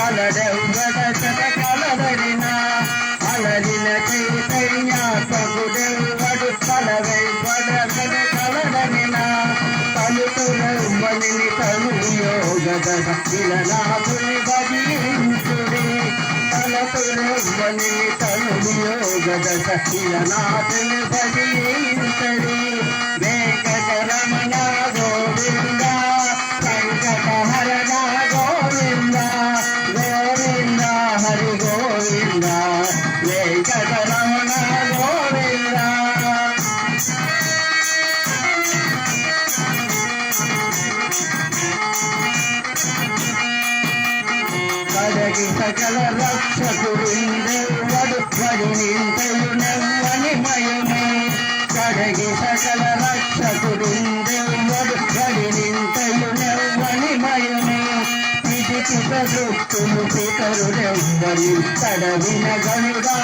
అలడెవ్వడ కలదరిన అలరిన చైతన్యాత్మకుడెవ్వడు కలవెవ్వడ కలదరిన తలుతురవ్వని తను యోగద ఇలనాథుని భజించుడి తలతురవ్వని తను యోగద ఇలనాథుని భజించుడి వెంకటరమణ గోవింద వెంకటహరణ గోవింద గోవింద హరి గోవింద వెంకటరమణ గోవింద కడగి సకల రక్షకుడిందెవ్వడు వడినింతయునెవ్వని మయమే కడగి సకల రక్షకుడిందెవ్వడు వడినింతయునెవ్వని మయమే పిత దృష్టులు పితరుడెవ్వరి తడవిన గనుడా